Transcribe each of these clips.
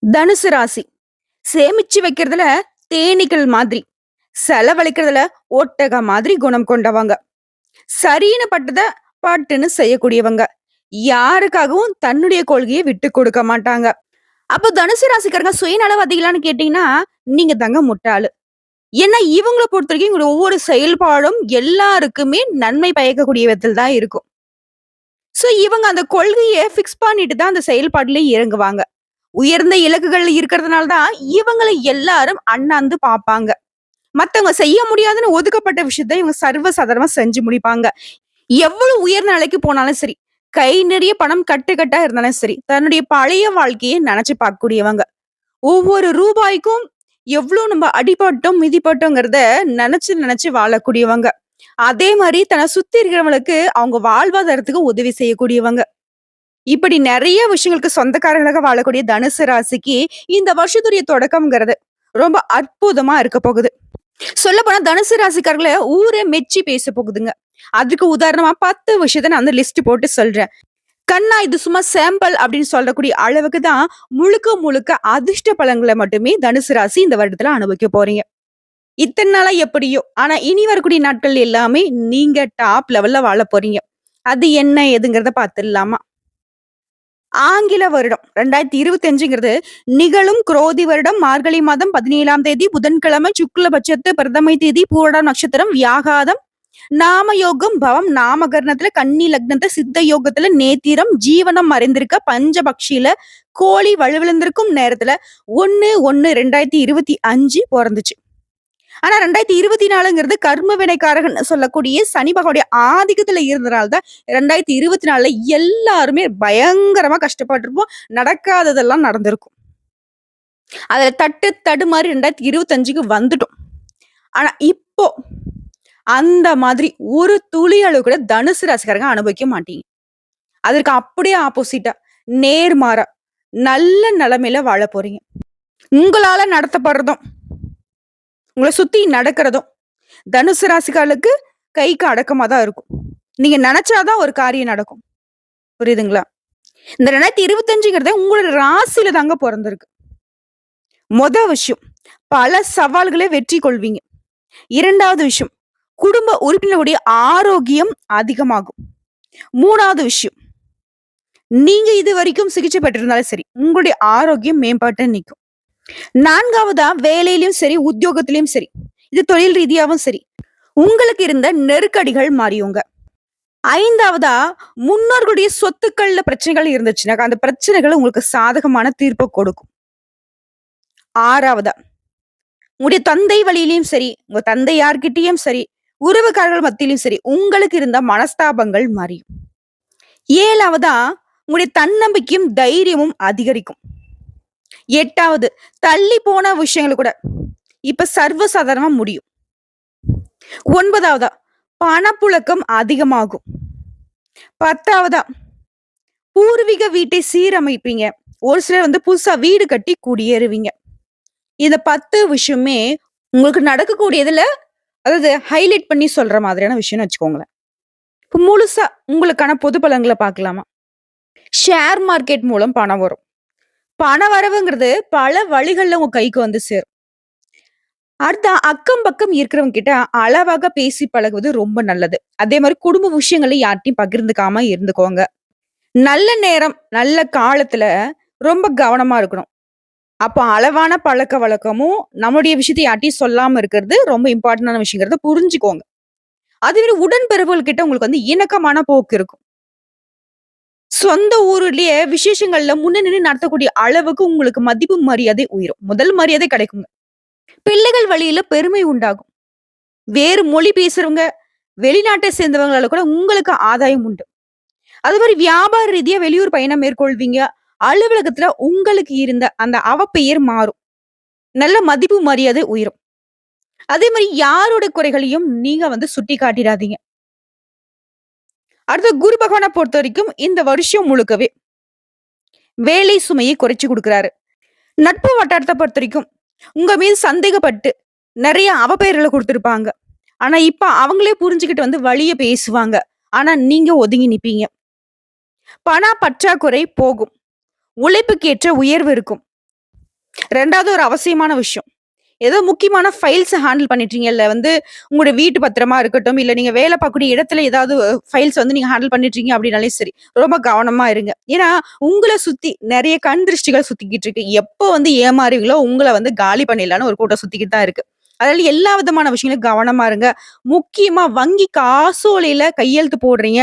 தனுசு ராசி. சேமிச்சு வைக்கிறதுல தேனீக்கள் மாதிரி, செலவழிக்கிறதுல ஒட்டக மாதிரி குணம் கொண்டவங்க. சரின்னு பட்டத பட்டுன்னு செய்யக்கூடியவங்க. யாருக்காகவும் தன்னுடைய கொள்கையை விட்டு கொடுக்க மாட்டாங்க. அப்போ தனுசு ராசிக்காரங்க சுயநலவாதிகளான்னு கேட்டீங்கன்னா, நீங்க தாங்க முட்டாளு. ஏன்னா இவங்கள பொறுத்தவரைக்கும் இவங்களோட ஒவ்வொரு செயல்பாடும் எல்லாருக்குமே நன்மை பயக்கக்கூடிய விதத்தில் தான் இருக்கும். இவங்க அந்த கொள்கைய ஃபிக்ஸ் பண்ணிட்டு தான் அந்த செயல்பாட்டுல இறங்குவாங்க. உயர்ந்த இலக்குகள் இருக்கிறதுனால தான் இவங்கள எல்லாரும் அண்ணாந்து பார்ப்பாங்க. மத்தவங்க செய்ய முடியாதுன்னு ஒதுக்கப்பட்ட விஷயத்த இவங்க சர்வ சாதாரணமா செஞ்சு முடிப்பாங்க. எவ்வளவு உயர்ந்த நிலைக்கு போனாலும் சரி, கை நிறைய பணம் கட்டுக்கட்டா இருந்தாலும் சரி, தன்னுடைய பழைய வாழ்க்கையை நினைச்சு பார்க்கக்கூடியவங்க. ஒவ்வொரு ரூபாய்க்கும் எவ்வளவு நம்ம அடிபட்டோம், மிதிப்பட்டோங்கிறத நினைச்சு நினைச்சு வாழக்கூடியவங்க. அதே மாரி தன்னை சுத்தி இருக்கிறவங்களுக்கு அவங்க வாழ்வாதாரத்துக்கு உதவி செய்யக்கூடியவங்க. இப்படி நெறைய விஷயங்களுக்கு சொந்தக்காரர்களாக வாழக்கூடிய தனுசு ராசிக்கு இந்த வருஷத்துடைய தொடக்கம்ங்கிறது ரொம்ப அற்புதமா இருக்க போகுது. சொல்லப்போனா தனுசு ராசிக்காரர்கள ஊரே மெச்சி பேச போகுதுங்க. அதுக்கு உதாரணமா 10 விஷயத்த நான் வந்து லிஸ்ட் போட்டு சொல்றேன். கண்ணா இது சும்மா சாம்பிள் அப்படின்னு சொல்லக்கூடிய அளவுக்கு தான் முழுக்க முழுக்க அதிர்ஷ்ட பலன்களை மட்டுமே தனுசு ராசி இந்த வருடத்துல அனுபவிக்க போறீங்க. இத்தனை நாளா எப்படியோ, ஆனா இனி வரக்கூடிய நாட்கள் எல்லாமே நீங்க டாப் லெவல்ல வாழ போறீங்க. அது என்ன ஏதுங்கிறத பார்த்துடலாமா? ஆங்கில வருடம் 2025ங்கிறது நிகழும் குரோதி வருடம் மார்கழி மாதம் 17ஆம் தேதி புதன்கிழமை சுக்லபட்சத்து பிரதமை தேதி பூரடம் நட்சத்திரம் வியாகாதம் நாம யோகம் பவம் நாமகரணத்துல கன்னி லக்னத்துல சித்த யோகத்துல நேத்திரம் ஜீவனம் மறைந்திருக்க பஞ்சபக்ஷியில கோழி வலுவிழந்திருக்கும் நேரத்துல 1/1/2025 பிறந்துச்சு. ஆனா 2024ங்கிறது கர்ம வினைக்காரகன் சொல்லக்கூடிய சனி பகவானுடைய ஆதிக்கத்துல இருந்தனால்தான் 2024ல எல்லாருமே பயங்கரமா கஷ்டப்பட்டிருப்போம். நடக்காததெல்லாம் நடந்திருக்கும். அதுல தட்டு தடுமாறி 2025க்கு வந்துட்டோம். ஆனா இப்போ அந்த மாதிரி ஒரு துளி அளவு கூட தனுசு ராசிக்காரங்க அனுபவிக்க மாட்டீங்க. அதற்கு அப்படியே ஆப்போசிட்டா நேர்மாறா நல்ல நிலைமையில வாழ போறீங்க. உங்களால நடத்தப்படுறதும் உங்களை சுத்தி நடக்கிறதும் தனுசு ராசிக்காரர்களுக்கு கைக்கு அடக்கமா தான் இருக்கும். நீங்க நினைச்சாதான் ஒரு காரியம் நடக்கும். புரியுதுங்களா? இந்த 2025ங்கிறத உங்களோட ராசியில தாங்க பிறந்திருக்கு. மொத விஷயம், பல சவால்களை வெற்றி கொள்வீங்க. 2வது விஷயம், குடும்ப உறுப்பினருடைய ஆரோக்கியம் அதிகமாகும். 3வது விஷயம், நீங்க இது வரைக்கும் சிகிச்சை பெற்றிருந்தாலும் சரி, உங்களுடைய ஆரோக்கியம் மேம்பட்டு நிற்கும். 4வதா வேலையிலும் சரி, உத்தியோகத்திலும் சரி, இது தொழில் ரீதியாவும் சரி, உங்களுக்கு இருந்த நெருக்கடிகள் மாறியுங்க. 5வதா முன்னோர்களுடைய சொத்துக்கள்ல பிரச்சனைகள் இருந்துச்சுன்னா, அந்த பிரச்சனைகள் உங்களுக்கு சாதகமான தீர்ப்பை கொடுக்கும். 6வதா உங்களுடைய தந்தை வழியிலும் சரி, உங்க தந்தை யார்கிட்டயும் சரி, உறவுக்காரர்கள் மத்தியிலும் சரி, உங்களுக்கு இருந்த மனஸ்தாபங்கள் மாறியும். 7வதா உங்களுடைய தன்னம்பிக்கையும் தைரியமும் அதிகரிக்கும். 8வது தள்ளி போன விஷயங்கள் கூட இப்ப சர்வசாதாரணமா முடியும். 9வதா பணப்புழக்கம் அதிகமாகும். 10வதா பூர்வீக வீட்டை சீரமைப்பீங்க. ஒரு சிலர் வந்து புதுசா வீடு கட்டி குடியேறுவீங்க. இந்த 10 விஷயமே உங்களுக்கு நடக்கக்கூடியதுல அதாவது ஹைலைட் பண்ணி சொல்ற மாதிரியான விஷயம்னு வச்சுக்கோங்களேன். இப்ப முழுசா உங்களுக்கான பொது பலன்களை பார்க்கலாமா? ஷேர் மார்க்கெட் மூலம் பணம் வரும். பண வரவுங்கிறது பல வழிகள்ல உங்க கைக்கு வந்து சேரும். அடுத்த அக்கம் பக்கம் இருக்கிறவங்க கிட்ட அளவாக பேசி பழகுவது ரொம்ப நல்லது. அதே மாதிரி குடும்ப விஷயங்களை யார்ட்டையும் பகிர்ந்துக்காம இருந்துக்கோங்க. நல்ல நேரம், நல்ல காலத்துல ரொம்ப கவனமா இருக்கணும். அப்போ அளவான பழக்க வழக்கமும் நம்மளுடைய விஷயத்தை யார்ட்டையும் சொல்லாம இருக்கிறது ரொம்ப இம்பார்ட்டன்டான விஷயங்கிறத புரிஞ்சுக்கோங்க. அதுவே உடன்பிறப்புகள் கிட்ட உங்களுக்கு வந்து இணக்கமான போக்கு இருக்கும். சொந்த ஊருலயே விசேஷங்கள்ல முன்ன நின்னு நடத்தக்கூடிய அளவுக்கு உங்களுக்கு மதிப்பு மரியாதை உயரும். முதல் மரியாதை கிடைக்குங்க. பிள்ளைகள் வழியில பெருமை உண்டாகும். வேறு மொழி பேசுறவங்க, வெளிநாட்டை சேர்ந்தவங்களால கூட உங்களுக்கு ஆதாயம் உண்டு. அது மாதிரி வியாபார ரீதியா வெளியூர் பயணம் மேற்கொள்வீங்க. அலுவலகத்துல உங்களுக்கு இருந்த அந்த அவப்பெயர் மாறும். நல்ல மதிப்பு மரியாதை உயரும். அதே மாதிரி யாரோட குறைகளையும் நீங்க வந்து சுட்டி காட்டிடாதீங்க. அடுத்து குரு பகவானை பொறுத்த வரைக்கும் இந்த வருஷம் முழுக்கவே வேலை சுமையை குறைச்சு கொடுக்கிறாரு. நட்பு வட்டாரத்தை பொறுத்த வரைக்கும் உங்க மீது சந்தேகப்பட்டு நிறைய அவப்பெயர்களை கொடுத்திருப்பாங்க. ஆனா இப்ப அவங்களே புரிஞ்சுக்கிட்டு வந்து வழிய பேசுவாங்க. ஆனா நீங்க ஒதுங்கி நிப்பீங்க. பண பற்றாக்குறை போகும். உழைப்புக்கேற்ற உயர்வு இருக்கும். 2வது ஒரு அவசியமான விஷயம். ஏதோ முக்கியமான ஃபைல்ஸ ஹேண்டில் பண்ணிட்டுறீங்க. இல்ல வந்து உங்களுடைய வீட்டு பத்திரமா இருக்கட்டும், இல்ல நீங்க வேலை பார்க்கக்கூடிய இடத்துல ஏதாவது ஃபைல்ஸ் வந்து நீங்க ஹேண்டில் பண்ணிட்டுறீங்க அப்படின்னாலே சரி, ரொம்ப கவனமா இருங்க. ஏன்னா, உங்கள சுத்தி நெறைய கண் திருஷ்டிகள் சுத்திக்கிட்டு இருக்கு. எப்போ வந்து ஏமாறுவீங்களோ, உங்கள வந்து காலி பண்ணிடலான்னு ஒரு கூட்டம் சுத்திக்கிட்டு தான் இருக்கு. அதனால எல்லா விதமான விஷயங்களும் கவனமா இருங்க. முக்கியமா வங்கி காசோலையில கையெழுத்து போடுறீங்க.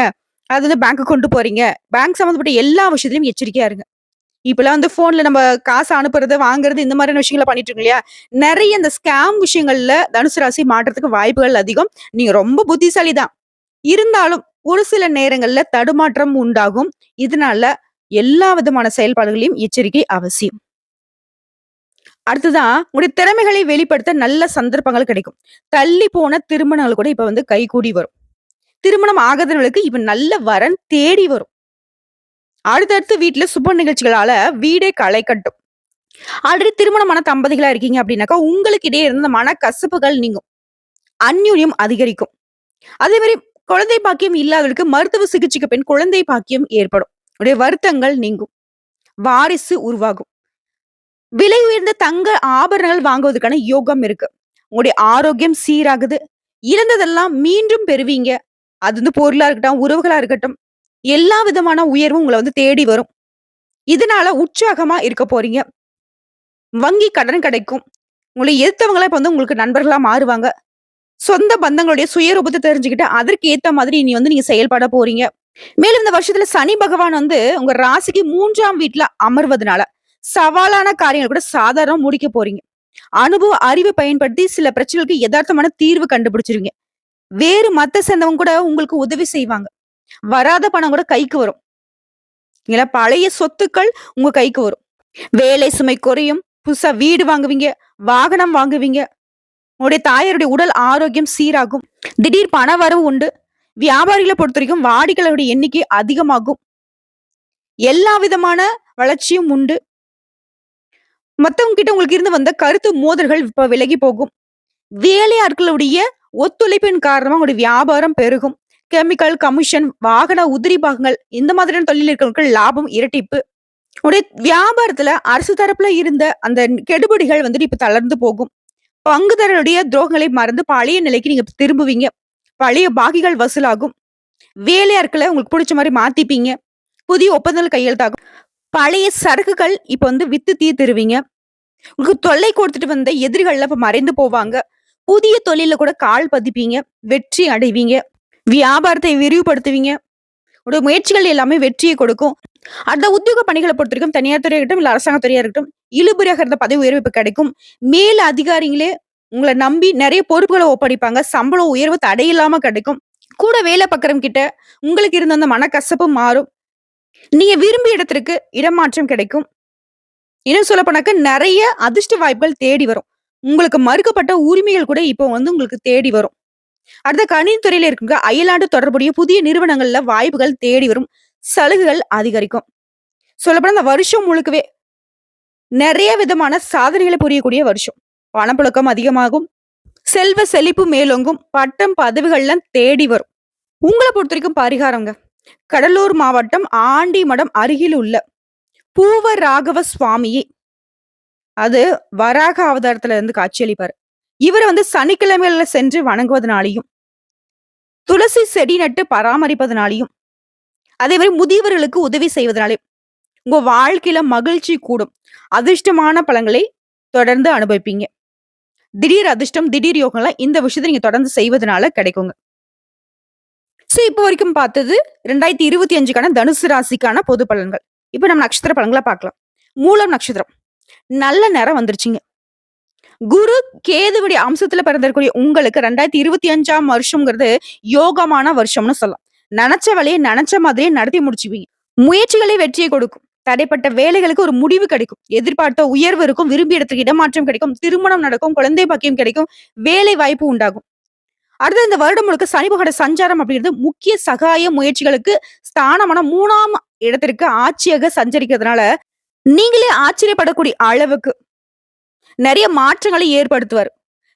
அது வந்து பேங்க்கு கொண்டு போறீங்க. பேங்க் சம்மந்தப்பட்ட எல்லா விஷயத்திலயும் எச்சரிக்கையா இருங்க. இப்பலாம் வந்து ஃபோன்ல நம்ம காசு அனுப்புறது, வாங்குறது இந்த மாதிரியான விஷயங்கள பண்ணிட்டு இருக்கோம் இல்லையா? நெறைய இந்த ஸ்கேம் விஷயங்கள்ல தனுசு ராசி மாட்றதுக்கு வாய்ப்புகள் அதிகம். நீங்க ரொம்ப புத்திசாலி தான். இருந்தாலும் ஒரு சில நேரங்கள்ல தடுமாற்றம் உண்டாகும். இதனால எல்லா விதமான செயல்பாடுகளையும் எச்சரிக்கை அவசியம். அடுத்ததா உங்களுடைய திறமைகளை வெளிப்படுத்த நல்ல சந்தர்ப்பங்கள் கிடைக்கும். தள்ளி போன திருமணங்கள் கூட இப்ப வந்து கைகூடி வரும். திருமணம் ஆகாதவர்களுக்கு இப்ப நல்ல வரன் தேடி வரும். அடுத்தடுத்து வீட்ல சுப நிகழ்ச்சிகளால வீடே களை கட்டும். ஆல்ரெடி திருமணமான தம்பதிகளா இருக்கீங்க அப்படின்னாக்கா, உங்களுக்கு இடையே இருந்த மனக்கசப்புகள் நீங்கும். அந்யோன்யம் அதிகரிக்கும். அதே மாரி குழந்தை பாக்கியம் இல்லாதவர்களுக்கு மருத்துவ சிகிச்சைக்கு பின் குழந்தை பாக்கியம் ஏற்படும். உடைய வருத்தங்கள் நீங்கும். வாரிசு உருவாகும். விலை உயர்ந்த தங்க ஆபரணங்கள் வாங்குவதற்கான யோகம் இருக்கு. உங்களுடைய ஆரோக்கியம் சீராகுது. இழந்ததெல்லாம் மீண்டும் பெறுவீங்க. அது வந்து பொருளா இருக்கட்டும், உறவுகளா இருக்கட்டும், எல்லா விதமான உயர்வும் உங்கள வந்து தேடி வரும். இதனால உற்சாகமா இருக்க போறீங்க. வங்கி கடன் கிடைக்கும். உங்கள எதிர்த்தவங்களா இப்ப வந்து உங்களுக்கு நண்பர்களா மாறுவாங்க. சொந்த பந்தங்களுடைய சுயரூபத்த தெரிஞ்சுக்கிட்டு, அதற்கு ஏத்த மாதிரி இனி வந்து நீங்க செயல்பட போறீங்க. மேலும் இந்த வருஷத்துல சனி பகவான் வந்து உங்க ராசிக்கு 3ஆம் வீட்ல அமர்வதனால, சவாலான காரியங்கள் கூட சாதாரணமா முடிக்க போறீங்க. அனுபவ அறிவ பயன்படுத்தி சில பிரச்சனைகளுக்கு எதார்த்தமான தீர்வு கண்டுபிடிச்சிருவீங்க. வேறு மத்த சேர்ந்தவங்க கூட உங்களுக்கு உதவி செய்வாங்க. வராத பணம் கூட கைக்கு வரும். இல்ல பழைய சொத்துக்கள் உங்க கைக்கு வரும். வேலை சுமை குறையும். புதுசா வீடு வாங்குவீங்க, வாகனம் வாங்குவீங்க. உங்களுடைய தாயாருடைய உடல் ஆரோக்கியம் சீராகும். திடீர் பண வரவு உண்டு. வியாபாரிகளை பொறுத்தவரைக்கும் வாடிக்கையாளருடைய எண்ணிக்கை அதிகமாகும். எல்லா விதமான வளர்ச்சியும் உண்டு. மத்தவங்க கிட்ட உங்களுக்கு இருந்து வந்த கருத்து மோதல்கள் இப்ப விலகி போகும். வேலையாட்களுடைய ஒத்துழைப்பின் காரணமா உங்களுடைய வியாபாரம் பெருகும். கெமிக்கல், கமிஷன், வாகன உதிரி பாகங்கள் இந்த மாதிரியான தொழில் இருக்கிறவங்களுக்கு லாபம் இரட்டிப்பு. உடைய வியாபாரத்துல அரசு தரப்புல இருந்த அந்த கெடுபிடிகள் வந்துட்டு இப்ப தளர்ந்து போகும். பங்குதாரருடைய துரோகங்களை மறந்து பழைய நிலைக்கு நீங்க திரும்புவீங்க. பழைய பாக்கிகள் வசூலாகும். வேலையாட்கள உங்களுக்கு புடிச்ச மாரி மாத்திப்பீங்க. புதிய ஒப்பந்தங்கள் கையெழுத்தாகும். பழைய சரக்குகள் இப்ப வந்து வித்து தீர்த்துருவீங்க. உங்களுக்கு தொல்லை கொடுத்துட்டு வந்த எதிரிகள்லாம் இப்ப மறைந்து போவாங்க. புதிய தொழில்ல கூட கால் பதிப்பீங்க. வெற்றி அடைவீங்க. வியாபாரத்தை விரிவுபடுத்துவீங்க. உங்களுடைய முயற்சிகள் எல்லாமே வெற்றியை கொடுக்கும். அந்த உத்தியோக பணிகள பொறுத்தவரைக்கும் தனியார் துறையா இருக்கட்டும், இல்ல அரசாங்க துறையா இருக்கட்டும், இழுபறியாக இருந்த பதவி உயர்வு இப்ப கிடைக்கும். மேல் அதிகாரிகளே உங்கள நம்பி நெறைய பொறுப்புகள ஒப்படைப்பாங்க. சம்பளம் உயர்வு தடையில்லாம கிடைக்கும். கூட வேலை பார்க்கிறவங்க கிட்ட உங்களுக்கு இருந்த அந்த மனக்கசப்பு மாறும். நீங்க விரும்பிய இடத்திற்கு இடமாற்றம் கிடைக்கும். இன்னும் சொல்லப்போனாக்க நெறைய அதிர்ஷ்ட வாய்ப்புகள் தேடி வரும். உங்களுக்கு மறுக்கப்பட்ட உரிமைகள் கூட இப்போ வந்து உங்களுக்கு தேடி வரும். அடுத்த கணினி துறையில இருக்குங்க அயல்நாட்டு தொடர்புடைய புதிய நிறுவனங்கள்ல வாய்ப்புகள் தேடி வரும். சலுகைகள் அதிகரிக்கும். சொல்லப்போனா இந்த வருஷம் முழுக்கவே நெறைய விதமான சாதனைகளை புரியக்கூடிய வருஷம். பணப்புழக்கம் அதிகமாகும். செல்வ செழிப்பு மேலோங்கும். பட்டம் பதவிகள்லாம் தேடி வரும். உங்கள பொறுத்தவரைக்கும் பரிகாரங்க. கடலூர் மாவட்டம் ஆண்டிமடம் அருகில் உள்ள பூவ ராகவ சுவாமியை அது வராக அவதாரத்துல இருந்து காட்சியளிப்பாரு. இவர வந்து சனிக்கிழமைகள்ல சென்று வணங்குவதனாலையும், துளசி செடி நட்டு பராமரிப்பதனாலையும், அதே மாரி முதியவர்களுக்கு உதவி செய்வதனாலயும், உங்க வாழ்க்கையில மகிழ்ச்சி கூடும். அதிர்ஷ்டமான பலன்களை தொடர்ந்து அனுபவிப்பீங்க. திடீர் அதிர்ஷ்டம், திடீர் யோகம்லாம் இந்த விஷயத்த நீங்க தொடர்ந்து செய்வதனால கிடைக்குங்க. சோ, இப்போ வரைக்கும் பார்த்தது 2025க்கான தனுசு ராசிக்கான பொது பலன்கள். இப்ப நம்ம நட்சத்திர பலன்கள பார்க்கலாம். மூலம் நட்சத்திரம். நல்ல நேரம் வந்துருச்சுங்க. குரு, கேதுவுடைய அம்சத்துல பிறந்திருக்கக்கூடிய உங்களுக்கு 2025ஆம் வருஷம்ங்கிறது யோகமான வருஷம்னு சொல்லலாம். நெனச்ச வேலைய நெனச்ச மாதிரியே நடத்தி முடிச்சுவீங்க. முயற்சிகளே வெற்றியை கொடுக்கும். தடைப்பட்ட வேலைகளுக்கு ஒரு முடிவு கிடைக்கும். எதிர்பார்த்த உயர்வு இருக்கும். விரும்பிய இடத்துக்கு இடமாற்றம் கிடைக்கும். திருமணம் நடக்கும். குழந்தை பாக்கியம் கிடைக்கும். வேலை வாய்ப்பு உண்டாகும். அடுத்து இந்த வருடம் முழுக்க சனி பகவானோட சஞ்சாரம் அப்படிங்கிறது முக்கிய சகாய முயற்சிகளுக்கு ஸ்தானமான 3ஆம் இடத்திற்கு ஆட்சியாக சஞ்சரிக்கிறதுனால, நீங்களே ஆச்சரியப்படக்கூடிய அளவுக்கு நெறைய மாற்றங்களை ஏற்படுத்துவாரு.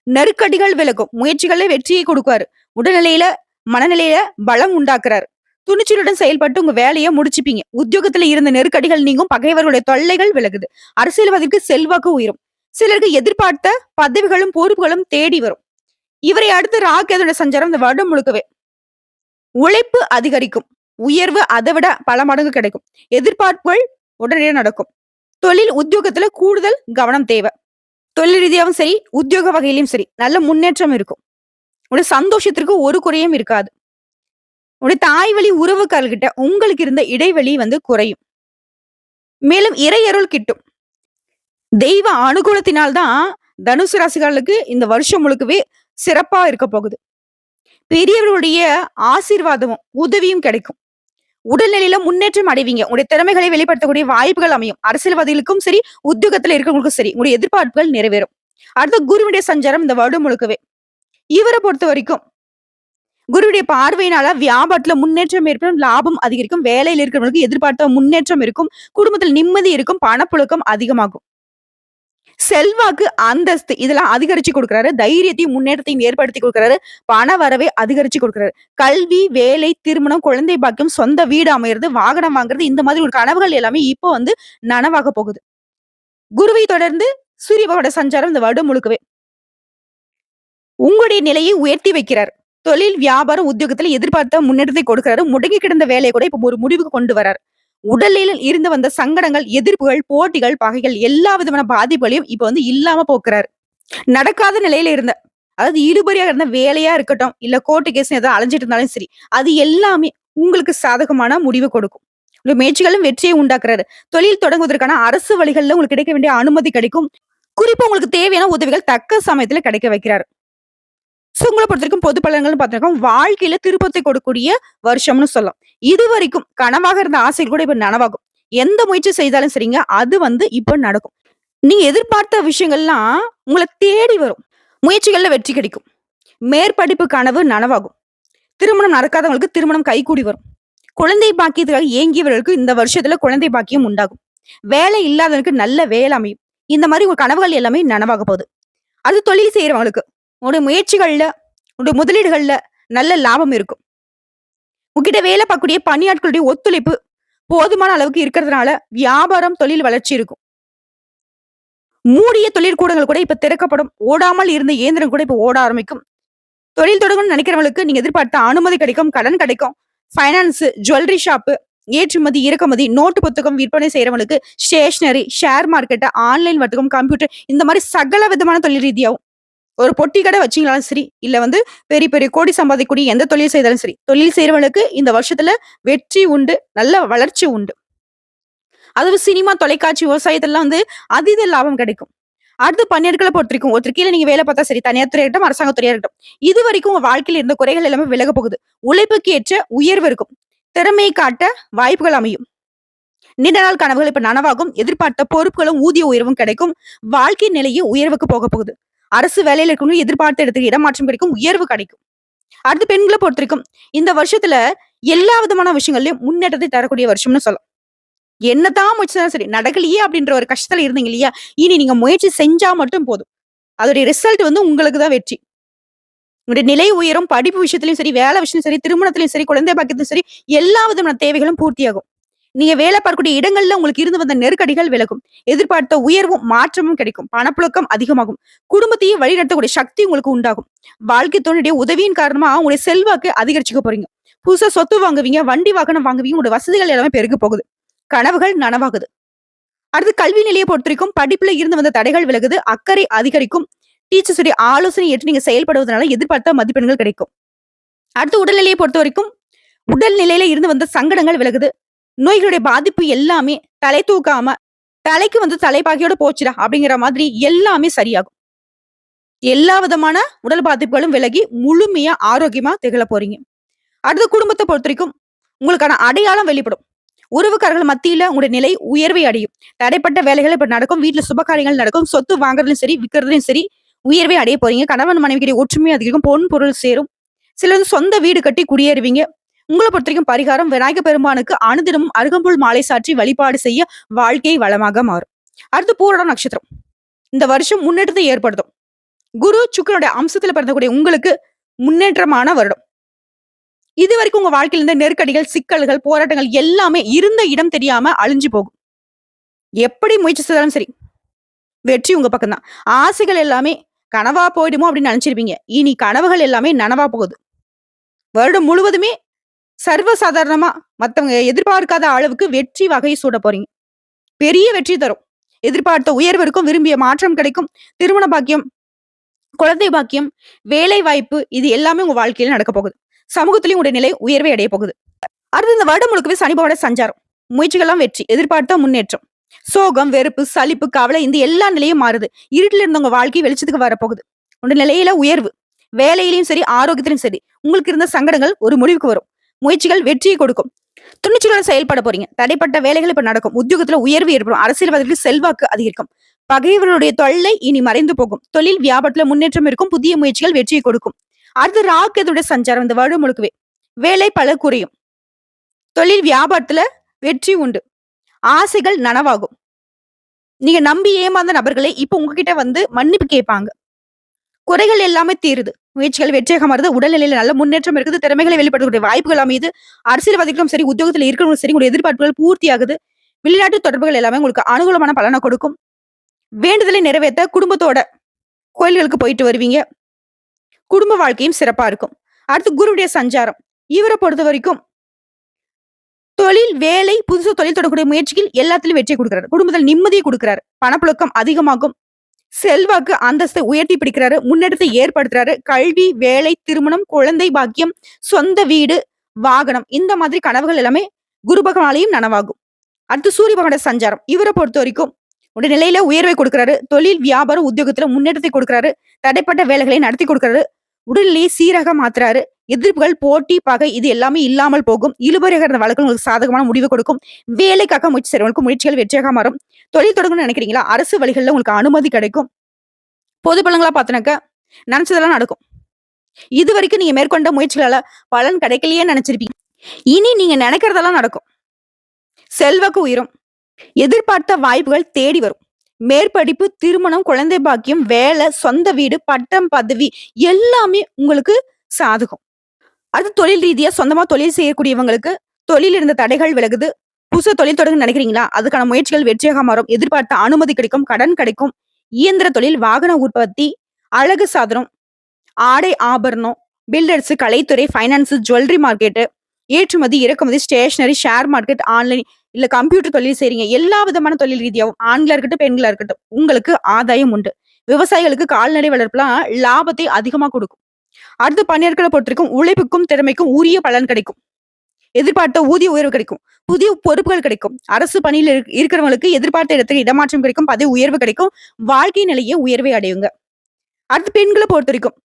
நெருக்கடிகள் விலகும். முயற்சிகள்ல வெற்றியை கொடுக்குவாரு. உடல்நிலையில, மனநிலையில பலம் உண்டாக்குறாரு. துணிச்சலுடன் செயல்பட்டு உங்க வேலைய முடிச்சுப்பீங்க. உத்தியோகத்துல இருந்த நெருக்கடிகள் நீங்கும், பகைவர்களுடைய தொல்லைகள் விலகுது. அரசியல்வாதிக்கு செல்வாக்கு உயரும். சிலருக்கு எதிர்பார்த்த பதவிகளும், பொறுப்புகளும் தேடி வரும். இவரை அடுத்து ராகு சஞ்சாரம் இந்த வருடம் முழுக்கவே. உழைப்பு அதிகரிக்கும். உயர்வு அதை விட பல மடங்கு கிடைக்கும். எதிர்பார்ப்புகள் உடனடியா நடக்கும். தொழில், உத்தியோகத்துல கூடுதல் கவனம் தேவை. தொழில் ரீதியாவும் சரி, உத்தியோக வகையிலும் சரி, நல்ல முன்னேற்றம் இருக்கும். உடைய சந்தோஷத்திற்கு ஒரு குறையும் இருக்காது. உடைய தாய் வழி உறவுகள்கிட்ட உங்களுக்கு இருந்த இடைவெளி குறையும். மேலும் இறை அருள் கிட்டும். தெய்வ அனுகூலத்தினால் தான் தனுசு ராசிகளுக்கு இந்த வருஷம் முழுக்கவே சிறப்பா இருக்க போகுது. பெரியவர்களுடைய ஆசீர்வாதமும் உதவியும் கிடைக்கும். உடல்நிலையில முன்னேற்றம் அடைவீங்க. உங்களுடைய திறமைகளை வெளிப்படுத்தக்கூடிய வாய்ப்புகள் அமையும். அரசியல்வாதிகளுக்கும் சரி, உத்தியோகத்துல இருக்கிறவங்களுக்கும் சரி, உங்களுடைய எதிர்பார்ப்புகள் நிறைவேறும். அடுத்த குருவுடைய சஞ்சாரம் இந்த வருடம் முழுக்கவே. இவரை பொறுத்த வரைக்கும் குருவுடைய பார்வையினால வியாபாரத்துல முன்னேற்றம் ஏற்படும், லாபம் அதிகரிக்கும். வேலையில் இருக்கிறவங்களுக்கு எதிர்பார்த்த முன்னேற்றம் இருக்கும். குடும்பத்தில் நிம்மதி இருக்கும். பணப்புழக்கம் அதிகமாகும். செல்வாக்கு, அந்தஸ்து இதெல்லாம் அதிகரிச்சு கொடுக்கிறாரு. தைரியத்தையும் முன்னேற்றத்தையும் ஏற்படுத்தி கொடுக்கிறாரு. பண வரவை அதிகரிச்சு கொடுக்கிறாரு. கல்வி, வேலை, திருமணம், குழந்தை பாக்கியம், சொந்த வீடு அமையிறது, வாகனம் வாங்குறது, இந்த மாதிரி ஒரு கனவுகள் எல்லாமே இப்போ நனவாக போகுது. குருவை தொடர்ந்து சூரிய பகவானோட சஞ்சாரம் இந்த வருடம் முழுக்கவே உங்களுடைய நிலையை உயர்த்தி வைக்கிறார். தொழில், வியாபாரம், உத்தியோகத்துல எதிர்பார்த்த முன்னேற்றத்தை கொடுக்கிறாரு. முடங்கி கிடந்த வேலையை கூட இப்ப ஒரு முடிவுக்கு கொண்டு வராரு. உடலில் இருந்து வந்த சங்கடங்கள், எதிர்ப்புகள், போட்டிகள், பகைகள் எல்லா விதமான பாதிப்புகளையும் இப்ப இல்லாம போக்குறாரு. நடக்காத நிலையில இருந்த, அதாவது இழுபறியா இருந்த வேலையா இருக்கட்டும், இல்ல கோர்ட்டு கேஸ் ஏதாவது அலைஞ்சிட்டு இருந்தாலும் சரி, அது எல்லாமே உங்களுக்கு சாதகமான முடிவு கொடுக்கும். உங்க முயற்சிகளும் வெற்றியை உண்டாக்குறாரு. தொழில் தொடங்குவதற்கான அரசு வழிகள்ல உங்களுக்கு கிடைக்க வேண்டிய அனுமதி கிடைக்கும். குறிப்பா உங்களுக்கு தேவையான உதவிகள் தக்க சமயத்துல கிடைக்க வைக்கிறாரு. உங்களை பொறுத்தவரைக்கும் பொது பலன்கள்னு பார்த்திருக்கோம். வாழ்க்கையில திருப்பத்தை கொடுக்கக்கூடிய வருஷம்னு சொல்லலாம். இது வரைக்கும் கனவாக இருந்த ஆசைகள் கூட இப்ப நனவாகும். எந்த முயற்சி செய்தாலும் சரிங்க, அது இப்ப நடக்கும். நீங்க எதிர்பார்த்த விஷயங்கள்லாம் உங்களை தேடி வரும். முயற்சிகள்ல வெற்றி கிடைக்கும். மேற்படிப்பு கனவு நனவாகும். திருமணம் நடக்காதவங்களுக்கு திருமணம் கைகூடி வரும். குழந்தை பாக்கியத்துக்காக ஏங்கியவர்களுக்கு இந்த வருஷத்துல குழந்தை பாக்கியம் உண்டாகும். வேலை இல்லாதவனுக்கு நல்ல வேலை அமையும். இந்த மாதிரி உங்க கனவுகள் எல்லாமே நனவாக போகுது. அது தொழில் செய்யறவங்களுக்கு உங்களுடைய முயற்சிகள்ல, உங்களுடைய முதலீடுகள்ல நல்ல லாபம் இருக்கும். உங்ககிட்ட வேலை பார்க்கக்கூடிய பணியாட்களுடைய ஒத்துழைப்பு போதுமான அளவுக்கு இருக்கிறதுனால வியாபாரம், தொழில் வளர்ச்சி இருக்கும். மூடிய தொழிற்கூடங்கள் கூட இப்ப திறக்கப்படும். ஓடாமல் இருந்த இயந்திரம் கூட இப்ப ஓட ஆரம்பிக்கும். தொழில் தொடங்கணும்னு நினைக்கிறவங்களுக்கு நீங்க எதிர்பார்த்த அனுமதி கிடைக்கும், கடன் கிடைக்கும். பைனான்ஸ், ஜுவல்லரி ஷாப்பு, ஏற்றுமதி, இறக்குமதி, நோட்டு புத்தகம் விற்பனை செய்யறவங்களுக்கு, ஸ்டேஷனரி, ஷேர் மார்க்கெட், ஆன்லைன் வர்த்தகம், கம்ப்யூட்டர், இந்த மாதிரி சகல விதமான தொழில் ரீதியாகும். ஒரு பொட்டி கடை வச்சீங்களாலும் சரி, இல்ல பெரிய பெரிய கோடி சம்பாதிக்கக்கூடிய எந்த தொழில் செய்தாலும் சரி, தொழில் செய்யறவங்களுக்கு இந்த வருஷத்துல வெற்றி உண்டு, நல்ல வளர்ச்சி உண்டு. அதுவும் சினிமா, தொலைக்காட்சி, விவசாயத்தெல்லாம் அதீத லாபம் கிடைக்கும். அடுத்து பணியாட்களை பொறுத்திருக்கும். ஒருத்தர் கீழே நீங்க வேலை பார்த்தா சரி, தனியார் துறையா இருக்கட்டும், அரசாங்க துறையா இருக்கட்டும், இது வரைக்கும் உங்க வாழ்க்கையில இருந்த குறைகள் எல்லாமே விலக போகுது. உழைப்புக்கு ஏற்ற உயர்வு இருக்கும். திறமையை காட்ட வாய்ப்புகள் அமையும். நீண்ட நாள் கனவுகள் இப்ப நனவாகும். எதிர்பார்த்த பொறுப்புகளும் ஊதிய உயர்வும் கிடைக்கும். வாழ்க்கை நிலையும் உயர்வுக்கு போக போகுது. அரசு வேலையில இருக்கவங்க எதிர்பார்த்த இடத்துக்கு இடமாற்றம் கிடைக்கும், உயர்வு கிடைக்கும். அடுத்து பெண்களை பொறுத்திருக்கும். இந்த வருஷத்துல எல்லா விதமான விஷயங்கள்லயும் முன்னேற்றத்தை தரக்கூடிய வருஷம்னு சொல்லலாம். என்னதான் முயற்சினாலும் சரி, நடக்கலையே அப்படின்ற ஒரு கஷ்டத்துல இருந்தீங்க இல்லையா, இனி நீங்க முயற்சி செஞ்சா மட்டும் போதும். அதோடைய ரிசல்ட் உங்களுக்கு தான் வெற்றி. உங்களுடைய நிலை உயரும். படிப்பு விஷயத்திலயும் சரி, வேலை விஷயம் சரி, திருமணத்திலயும் சரி, குழந்தை பாக்கியத்திலும் சரி, எல்லா விதமான தேவைகளும் பூர்த்தியாகும். நீங்க வேலை பார்க்கக்கூடிய இடங்கள்ல உங்களுக்கு இருந்து வந்த நெருக்கடிகள் விலகும். எதிர்பார்த்த உயர்வும் மாற்றமும் கிடைக்கும். பணப்புழக்கம் அதிகமாகும். குடும்பத்தையே வழிநடத்தக்கூடிய சக்தி உங்களுக்கு உண்டாகும். வாழ்க்கை துணையுடைய உதவியின் காரணமா உங்களுடைய செல்வாக்கு அதிகரிச்சுக்க போறீங்க. புதுசா சொத்து வாங்குவீங்க, வண்டி வாகனம் வாங்குவீங்க. உங்களுடைய வசதிகள் எல்லாமே பெருக போகுது. கனவுகள் நனவாகுது. அடுத்து கல்வி நிலையை பொறுத்திருக்கும். படிப்புல இருந்து வந்த தடைகள் விலகுது. அக்கறை அதிகரிக்கும். டீச்சர்ஸுடைய ஆலோசனை ஏற்று நீங்க செயல்படுவதனால எதிர்பார்த்த மதிப்பெண்கள் கிடைக்கும். அடுத்து உடல்நிலையை பொறுத்த வரைக்கும் உடல்நிலையில இருந்து வந்த சங்கடங்கள் விலகுது. நோய்களுடைய பாதிப்பு எல்லாமே தலை தூக்காம, தலைக்கு தலைப்பாக்கியோட போச்சுடா அப்படிங்கிற மாதிரி எல்லாமே சரியாகும். எல்லா விதமான உடல் பாதிப்புகளும் விலகி முழுமையா ஆரோக்கியமா திகழ போறீங்க. அடுத்த குடும்பத்தை பொறுத்த வரைக்கும் உங்களுக்கான அடையாளம் வெளிப்படும். உறவுக்காரர்கள் மத்தியில உங்களுடைய நிலை உயர்வை அடையும். தடைப்பட்ட வேலைகள் இப்ப நடக்கும். வீட்டுல சுப காரியங்கள் நடக்கும். சொத்து வாங்குறதுலயும் சரி, விற்கிறதுலயும் சரி உயர்வை அடைய போறீங்க. கணவன் மனைவிக்கிடையே ஒற்றுமை அதிகரிக்கும். பொன் பொருள் சேரும். சிலர் சொந்த வீடு கட்டி குடியேறுவீங்க. உங்களை பொறுத்த வரைக்கும் பரிகாரம் விநாயக பெருமானுக்கு அனுதினமும் அருகம்புல் மாலை சாற்றி வழிபாடு செய்ய வாழ்க்கை வளமாக மாறும். அடுத்து பூரண நட்சத்திரம். இந்த வருஷம் முன்னேற்றத்தை ஏற்படுத்தும். குரு சுக்கிரனுடைய அம்சத்துல பிறந்தக்கூடிய உங்களுக்கு முன்னேற்றமான வருடம். இதுவரைக்கும் உங்க வாழ்க்கையில இருந்த நெருக்கடிகள், சிக்கல்கள், போராட்டங்கள் எல்லாமே இருந்த இடம் தெரியாம அழிஞ்சு போகும். எப்படி முயற்சி செய்தாலும் சரி, வெற்றி உங்க பக்கம் தான். ஆசைகள் எல்லாமே கனவா போயிடுமோ அப்படின்னு நினைச்சிருப்பீங்க. இனி கனவுகள் எல்லாமே நனவா போகுது. வருடம் முழுவதுமே சர்வசாதாரணமா மத்தவங்க எதிர்பார்க்காத அளவுக்கு வெற்றி வகை சூட போறீங்க. பெரிய வெற்றி தரும். எதிர்பார்த்த உயர்வு இருக்கும், விரும்பிய மாற்றம் கிடைக்கும், திருமண பாக்கியம், குழந்தை பாக்கியம், வேலை வாய்ப்பு இது எல்லாமே உங்க வாழ்க்கையில நடக்க போகுது. சமூகத்திலயும் உடைய நிலை உயர்வை அடைய போகுது. அடுத்து இந்த வருடம் முழுக்கவே சனி பகவானுடைய சஞ்சாரம். முயற்சிகள்லாம் வெற்றி, எதிர்பார்த்த முன்னேற்றம். சோகம், வெறுப்பு, சலிப்பு, கவலை இந்த எல்லா நிலையும் மாறுது. இருட்டில் இருந்தவங்க வாழ்க்கை வெளிச்சத்துக்கு வரப்போகுது. உங்க நிலையில உயர்வு. வேலையிலயும் சரி, ஆரோக்கியத்திலும் சரி, உங்களுக்கு இருந்த சங்கடங்கள் ஒரு முடிவுக்கு வரும். முயற்சிகள் வெற்றியை கொடுக்கும். துணிச்சலோட செயல்பட போறீங்க. தடைப்பட்ட வேலைகள் இப்ப நடக்கும். உத்தியோகத்துல உயர்வு ஏற்படும். அரசியல்வாதிகளுக்கு செல்வாக்கு அதிகரிக்கும். பகைவர்களுடைய தொல்லை இனி மறைந்து போகும். தொழில் வியாபாரத்துல முன்னேற்றம் இருக்கும். புதிய முயற்சிகள் வெற்றியை கொடுக்கும். அடுத்து ராக்கெதுடைய சஞ்சாரம் இந்த வருடம் முழுக்கவே. வேலை பல குறையும். தொழில் வியாபாரத்துல வெற்றி உண்டு. ஆசைகள் நனவாகும். நீங்க நம்பி ஏமாந்த நபர்களே இப்ப உங்ககிட்ட வந்து மன்னிப்பு கேட்பாங்க. குறைகள் எல்லாமே தீருது. முயற்சிகள் வெற்றியாக மாறுது. உடல்நிலையில நல்ல முன்னேற்றம் இருக்குது. திறமைகளை வெளிப்படுத்தக்கூடிய வாய்ப்புகள் அமையுது. அரசியல்வாதிகளும் சரி, உத்தியோகத்துல இருக்கிறவங்களும் சரி, உங்களுடைய எதிர்பார்ப்புகள் பூர்த்தியாகுது. வெளிநாட்டு தொடர்புகள் எல்லாமே உங்களுக்கு அனுகூலமான பலனை கொடுக்கும். வேண்டுதலை நிறைவேற்ற குடும்பத்தோட கோயில்களுக்கு போயிட்டு வருவீங்க. குடும்ப வாழ்க்கையும் சிறப்பா இருக்கும். அடுத்து குருவுடைய சஞ்சாரம். இவரை பொறுத்த வரைக்கும் தொழில், வேலை, புதுசு தொழில் தொடங்கக்கூடிய முயற்சிகள் எல்லாத்திலும் வெற்றியை கொடுக்கிறாரு. குடும்பத்தில் நிம்மதியை கொடுக்கிறாரு. பணப்புழக்கம் அதிகமாகும். செல்வாக்கு அந்தஸ்தை உயர்த்தி பிடிக்கிறாரு. முன்னேற்றத்தை ஏற்படுத்துறாரு. கல்வி, வேலை, திருமணம், குழந்தை பாக்கியம், சொந்த வீடு, வாகனம் இந்த மாதிரி கனவுகள் எல்லாமே குரு பகவானாலையும் நனவாகும். அடுத்து சூரிய பகவானோட சஞ்சாரம். இவரை பொறுத்த வரைக்கும் உடைய நிலையில உயர்வை கொடுக்கிறாரு. தொழில், வியாபாரம், உத்தியோகத்துல முன்னேற்றத்தை கொடுக்கிறாரு. தடைப்பட்ட வேலைகளை நடத்தி கொடுக்கிறாரு. உடல்நிலையை சீராக மாத்துறாரு. எதிர்ப்புகள், போட்டி, பகை இது எல்லாமே இல்லாமல் போகும். இழுபறியாக இருந்த வழக்கு உங்களுக்கு சாதகமான முடிவு கொடுக்கும். வேலைக்காக முயற்சி செய்றவங்களுக்கு முயற்சிகள் வெற்றியாக மாறும். தொழில் தொடங்கணும்னு நினைக்கிறீங்களா? அரசு வழிகள்ல உங்களுக்கு அனுமதி கிடைக்கும். பொது பலன்களா பார்த்தனாக்க நினைச்சதெல்லாம் நடக்கும். இதுவரைக்கும் நீங்க மேற்கொண்ட முயற்சிகளால பலன் கிடைக்கலையே நினைச்சிருப்பீங்க. இனி நீங்க நினைக்கிறதெல்லாம் நடக்கும். செல்வாக்கு உயரும். எதிர்பார்த்த வாய்ப்புகள் தேடி வரும். மேற்படிப்பு, திருமணம், குழந்தை பாக்கியம், வேலை, சொந்த வீடு, பட்டம், பதவி எல்லாமே உங்களுக்கு சாதகம். அது தொழில் ரீதியா சொந்தமா தொழில் செய்யக்கூடியவங்களுக்கு தொழில் இருந்த தடைகள் விலகுது. புதுசா தொழில் தொடங்க நினைக்கிறீங்களா? அதுக்கான முயற்சிகள் வெற்றியாக மாறும். எதிர்பார்த்த அனுமதி கிடைக்கும். கடன் கிடைக்கும். இயந்திர தொழில், வாகன உற்பத்தி, அழகு சாதனம், ஆடை ஆபரணம், பில்டர்ஸ், கலைத்துறை, பைனான்ஸ், ஜுவல்லரி மார்க்கெட், ஏற்றுமதி, இறக்குமதி, ஸ்டேஷனரி, ஷேர் மார்க்கெட், ஆன்லைன் இல்ல கம்ப்யூட்டர் தொழில் செய்றீங்க. எல்லா விதமான தொழில் ரீதியாவும் ஆண்களா இருக்கட்டும், பெண்களா இருக்கட்டும் உங்களுக்கு ஆதாயம் உண்டு. விவசாயிகளுக்கு கால்நடை வளர்ப்புலாம் லாபத்தை அதிகமா கொடுக்கும். அடுத்து பணியாட்களை பொறுத்திருக்கும் உழைப்புக்கும் திறமைக்கும் உரிய பலன் கிடைக்கும். எதிர்பார்த்த ஊதிய உயர்வு கிடைக்கும். புதிய பொறுப்புகள் கிடைக்கும். அரசு பணியில் இருக்கிறவங்களுக்கு எதிர்பார்த்த இடத்துக்கு இடமாற்றம் கிடைக்கும். பதவி உயர்வு கிடைக்கும். வாழ்க்கை நிலையே உயர்வை அடையுங்க. அடுத்து பெண்களை பொறுத்த வரைக்கும்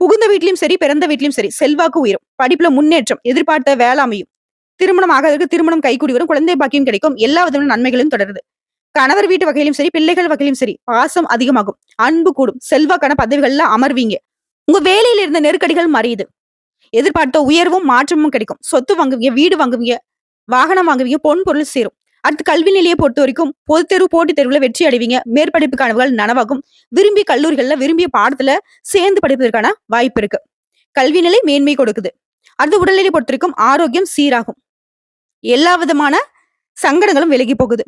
புகுந்த வீட்லயும் சரி, பிறந்த வீட்லயும் சரி செல்வாக்கு உயரும். படிப்புல முன்னேற்றம், எதிர்பார்த்த வேலை அமையும். திருமணம் ஆகாதவருக்கு திருமணம் கைகூடி வரும். குழந்தை பாக்கியம் கிடைக்கும். எல்லா விதமான நன்மைகளும் தொடருது. கணவர் வீட்டு வகையிலும் சரி, பிள்ளைகள் வகையிலும் சரி பாசம் அதிகமாகும். அன்பு கூடும். செல்வாக்கான பதவிகள்ல அமர்வீங்க. உங்க வேலையில இருந்த நெருக்கடிகள் மறையுது. எதிர்பார்த்த உயர்வும் மாற்றமும் கிடைக்கும். சொத்து வாங்குவீங்க, வீடு வாங்குவீங்க, வாகனம் வாங்குவீங்க, பொன் பொருள் சேரும். அடுத்து கல்வி நிலையை பொறுத்த வரைக்கும் பொதுத் தேர்வு, போட்டித் தேர்வுல வெற்றி அடைவீங்க. மேற்படிப்பு கனவுகள் நனவாகும். விரும்பிய கல்லூரிகள்ல விரும்பிய பாடத்துல சேர்ந்து படிப்பதற்கான வாய்ப்பு இருக்கு. கல்வி நிலை மேன்மை கொடுக்குது. அடுத்து உடல்நிலை பொறுத்த வரைக்கும் ஆரோக்கியம் சீராகும். எல்லா விதமான சங்கடங்களும் விலகி போகுது.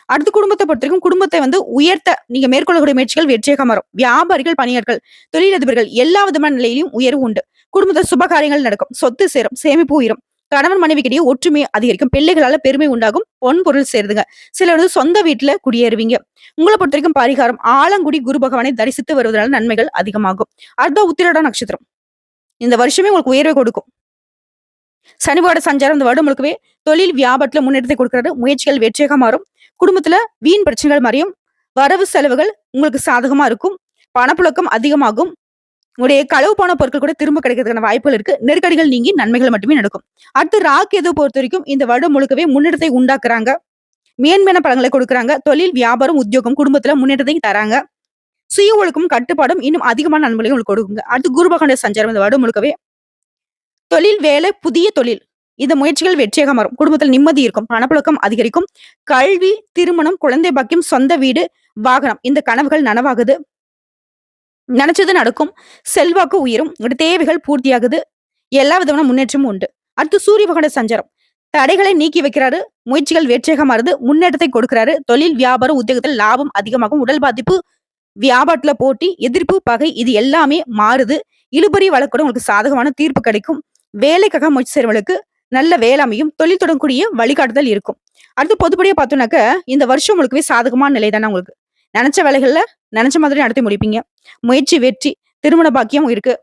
அடுத்து குடும்பத்தை பொறுத்த வரைக்கும் குடும்பத்தை வந்து உயர்த்த நீங்க மேற்கொள்ளக்கூடிய முயற்சிகள் வெற்றியாக மாறும். வியாபாரிகள், பணியாட்கள், தொழிலதிபர்கள் எல்லா விதமான நிலையிலும் உயர்வு உண்டு. குடும்பத்தில் சுப காரியங்கள் நடக்கும். சொத்து சேரும். சேமிப்பு உயரும். கணவன் மனைவிக்கிடையே ஒற்றுமை அதிகரிக்கும். பிள்ளைகளால பெருமை உண்டாகும். பொன் பொருள் சேருதுங்க. சிலர் வந்து சொந்த வீட்டுல குடியேறுவீங்க. உங்களை பொறுத்த வரைக்கும் பரிகாரம் ஆலங்குடி குரு பகவானை தரிசித்து வருவதனால நன்மைகள் அதிகமாகும். அடுத்த உத்திராட நட்சத்திரம் இந்த வருஷமே உங்களுக்கு உயர்வை கொடுக்கும். சனிவோட சஞ்சாரம் இந்த வருடம் முழுக்கவே தொழில் வியாபாரத்துல முன்னேற்றத்தை கொடுக்கிறது. முயற்சிகள் வெற்றியாக மாறும். குடும்பத்துல வீண் பிரச்சனைகள் மாறியும். வரவு செலவுகள் உங்களுக்கு சாதகமா இருக்கும். பணப்புழக்கம் அதிகமாகும். உங்களுடைய களவு போன பொருட்கள் கூட திரும்ப கிடைக்கிறதுக்கான வாய்ப்புகள் இருக்கு. நெருக்கடிகள் நீங்கி நன்மைகள் மட்டுமே நடக்கும். அடுத்து ராக்கெது பொறுத்த வரைக்கும் இந்த வருடம் முழுக்கவே முன்னேற்றத்தை உண்டாக்குறாங்க. மேன்மையான பலன்களை கொடுக்குறாங்க. தொழில், வியாபாரம், உத்தியோகம், குடும்பத்துல முன்னேற்றத்தை தராங்க. சுய ஒழுக்கம், கட்டுப்பாடும் இன்னும் அதிகமான நன்மைகளை உங்களுக்கு கொடுக்குங்க. அடுத்து குரு பகவானுடைய சஞ்சாரம் இந்த வருடம் முழுக்கவே தொழில், வேலை, புதிய தொழில் இந்த முயற்சிகள் வெற்றியாக மாறும். குடும்பத்தில் நிம்மதி இருக்கும். பணப்புழக்கம் அதிகரிக்கும். கல்வி, திருமணம், குழந்தை பாக்கியம், சொந்த வீடு, வாகனம் இந்த கனவுகள் நனவாகுது. நினைச்சது நடக்கும். செல்வாக்கு உயரும். உங்களுடைய தேவைகள் பூர்த்தியாகுது. எல்லா விதமான முன்னேற்றமும் உண்டு. அடுத்து சூரிய பகவானோட சஞ்சாரம். தடைகளை நீக்கி வைக்கிறாரு. முயற்சிகள் வெற்றியாக மாறுது. முன்னேற்றத்தை கொடுக்கிறாரு. தொழில், வியாபாரம், உத்தியோகத்தில் லாபம் அதிகமாகும். உடல் பாதிப்பு, வியாபாரத்துல போட்டி, எதிர்ப்பு, பகை இது எல்லாமே மாறுது. இழுபறி வழக்கு கூட உங்களுக்கு சாதகமான தீர்ப்பு கிடைக்கும். வேலைக்காக முயற்சி செய்றவங்களுக்கு நல்ல வேலை அமையும். தொழில் தொடங்கக்கூடிய வழிகாட்டுதல் இருக்கும். அடுத்து பொதுப்படியா பார்த்தோம்னாக்க, இந்த வருஷம் உங்களுக்குவே சாதகமான நிலை தானே உங்களுக்கு. நெனச்ச வேலைகள்ல நெனச்ச மாதிரி நடத்தி முடிப்பீங்க. முயற்சி வெற்றி, திருமண பாக்கியம் இருக்கு.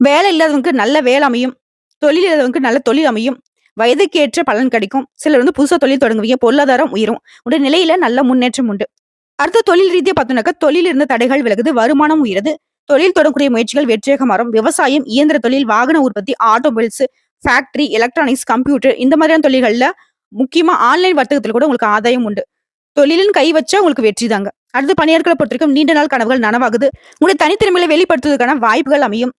வேலை இல்லாதவங்களுக்கு நல்ல வேலை அமையும். தொழில் இல்லாதவங்களுக்கு நல்ல தொழில் அமையும். வயதுக்கு ஏற்ற பலன் கிடைக்கும். சிலர் புதுசா தொழில் தொடங்குவீங்க. பொருளாதாரம் உயரும். உடைய நிலையில நல்ல முன்னேற்றம் உண்டு. அடுத்த தொழில் ரீதியா பார்த்தோம்னாக்கா, தொழில் இருந்த தடைகள் விலகுது. வருமானம் உயருது. தொழில் தொடங்கக்கூடிய முயற்சிகள் வெற்றியாக மாறும். விவசாயம், இயந்திர தொழில், வாகன உற்பத்தி, ஆட்டோமொபைல்ஸ், ஃபேக்டரி, எலக்ட்ரானிக்ஸ், கம்ப்யூட்டர் இந்த மாதிரியான தொழில்கள்ல முக்கியமா ஆன்லைன் வர்த்தகத்துல கூட உங்களுக்கு ஆதாயம் உண்டு. தொழிலுன்னு கை வச்சா உங்களுக்கு வெற்றி தாங்க. அடுத்து பணியாட்களை பொறுத்தவரைக்கும் நீண்ட நாள் கனவுகள் நனவாகுது. உங்களுடைய தனித்திறமைகளை வெளிப்படுத்துவதற்கான வாய்ப்புகள் அமையும்.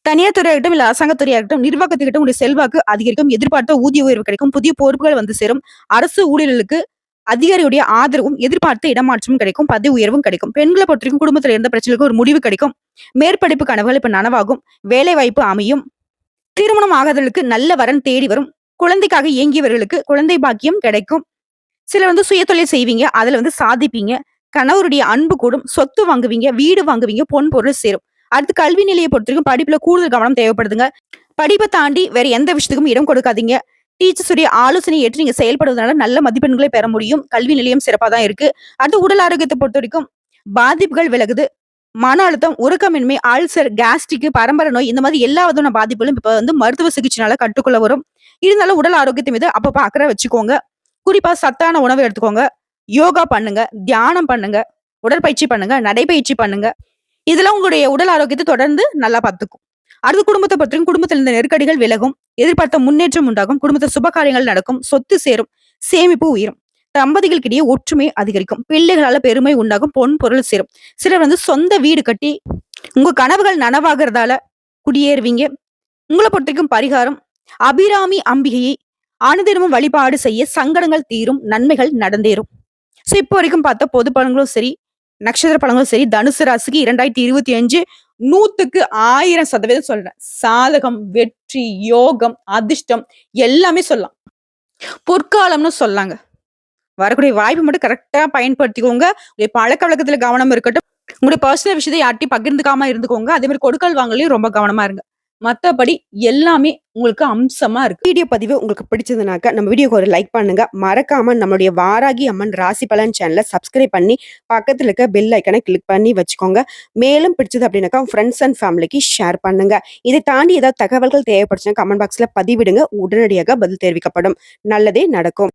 தனியார் துறையாகட்டும் இல்ல அரசாங்க துறையாகட்டும் நிர்வாகத்துக்கிட்ட உங்களுடைய செல்வாக்கு அதிகரிக்கும். எதிர்பார்த்த ஊதிய உயர்வு கிடைக்கும். புதிய பொறுப்புகள் வந்து சேரும். அரசு ஊழியர்களுக்கு அதிகாரியுடைய ஆதரவும் எதிர்பார்த்த இடமாற்றமும் கிடைக்கும். பதவி உயர்வும் கிடைக்கும். பெண்களை பொறுத்தவரைக்கும் குடும்பத்துல இருந்த பிரச்சனைகளுக்கு ஒரு முடிவு கிடைக்கும். மேற்படிப்பு கனவுகள் இப்ப நனவாகும். வேலை வாய்ப்பு அமையும். திருமணம் ஆகாதவர்களுக்கு நல்ல வரன் தேடி வரும். குழந்தைக்காக இயங்கியவர்களுக்கு குழந்தை பாக்கியம் கிடைக்கும். சிலர் சுயதொழில் செய்வீங்க. அதுல சாதிப்பீங்க. கணவருடைய அன்பு கூடும். சொத்து வாங்குவீங்க. வீடு வாங்குவீங்க. பொன் பொருள் சேரும். அடுத்து கல்வி நிலையை பொறுத்தவரைக்கும் படிப்புல கூடுதல் கவனம் தேவைப்படுதுங்க. படிப்பை தாண்டி வேற எந்த விஷயத்துக்கும் இடம் கொடுக்காதீங்க. டீச்சர்ஸ் உடைய ஆலோசனை ஏற்று நீங்க செயல்படுவதனால நல்ல மதிப்பெண்களை பெற முடியும். கல்வி நிலையம் சிறப்பா தான் இருக்கு. அடுத்து உடல் ஆரோக்கியத்தை பொறுத்த வரைக்கும் பாதிப்புகள் விலகுது. மன அழுத்தம், உறக்கமின்மை, அல்சர், கேஸ்ட்ரிக், பரம்பரை நோய் இந்த மாதிரி எல்லா விதமான பாதிப்புகளும் இப்ப மருத்துவ சிகிச்சைனால கட்டுக்குள்ள வரும். இருந்தாலும் உடல் ஆரோக்கியத்தை மீது அப்பப்ப அக்கறை வச்சுக்கோங்க. குறிப்பா சத்தான உணவை எடுத்துக்கோங்க. யோகா பண்ணுங்க. தியானம் பண்ணுங்க. உடற்பயிற்சி பண்ணுங்க. நடைப்பயிற்சி பண்ணுங்க. இதெல்லாம் உங்களுடைய உடல் ஆரோக்கியத்தை தொடர்ந்து நல்லா பார்த்துக்கும். அடுத்து குடும்பத்தை பொறுத்தவரைக்கும் குடும்பத்தில் இருந்த நெருக்கடிகள் விலகும். எதிர்பார்த்த முன்னேற்றம் உண்டாகும். குடும்பத்தில் சுப காரியங்கள் நடக்கும். சொத்து சேரும். சேமிப்பு உயரும். தம்பதிகளுக்கிடையே ஒற்றுமை அதிகரிக்கும். பிள்ளைகளால பெருமை உண்டாகும். பொன் பொருள் சேரும். சிலர் சொந்த வீடு கட்டி உங்க கனவுகள் நனவாகிறதால குடியேறுவீங்க. உங்களை பொறுத்தவரைக்கும் பரிகாரம் அபிராமி அம்பிகையை அனுதினமும் வழிபாடு செய்ய சங்கடங்கள் தீரும். நன்மைகள் நடந்தேறும். சோ இப்போ வரைக்கும் பார்த்த பொது பலன்களும் சரி, நட்சத்திர பலன்களும் சரி, தனுசு ராசிக்கு 2025 100க்கு 1000% சொல்றேன். சாதகம், வெற்றி, யோகம், அதிர்ஷ்டம் எல்லாமே சொல்லலாம். பொற்காலம்னு சொல்லாங்க. வரக்கூடிய வாய்ப்பு மட்டும் கரெக்டா பயன்படுத்திக்கோங்க. உங்களுடைய பழக்க வழக்கத்துல கவனம் இருக்கட்டும். உங்களுடைய பர்சனல் விஷயத்தை யார்ட்டையும் பகிர்ந்துக்காம இருந்துக்கோங்க. அதே மாதிரி கொடுக்கல் வாங்கலையும் ரொம்ப கவனமா இருங்க. மத்தபடி எல்லாமே உங்களுக்கு அம்சமா இருக்கு. வீடியோ பதிவு உங்களுக்கு பிடிச்சதுனாக்க நம்ம வீடியோக்கு ஒரு லைக் பண்ணுங்க. மறக்காம நம்மளுடைய வாராகி அம்மன் ராசி பலன் சேனலை சப்ஸ்கிரைப் பண்ணி பக்கத்துல இருக்க பெல் ஐக்கனை கிளிக் பண்ணி வச்சுக்கோங்க. மேலும் பிடிச்சது அப்படின்னாக்கா ஃப்ரெண்ட்ஸ் அண்ட் ஃபேமிலிக்கு ஷேர் பண்ணுங்க. இதை தாண்டி ஏதாவது தகவல்கள் தேவைப்படுச்சுன்னா கமெண்ட் பாக்ஸ்ல பதிவிடுங்க. உடனடியாக பதில் தெரிவிக்கப்படும். நல்லதே நடக்கும்.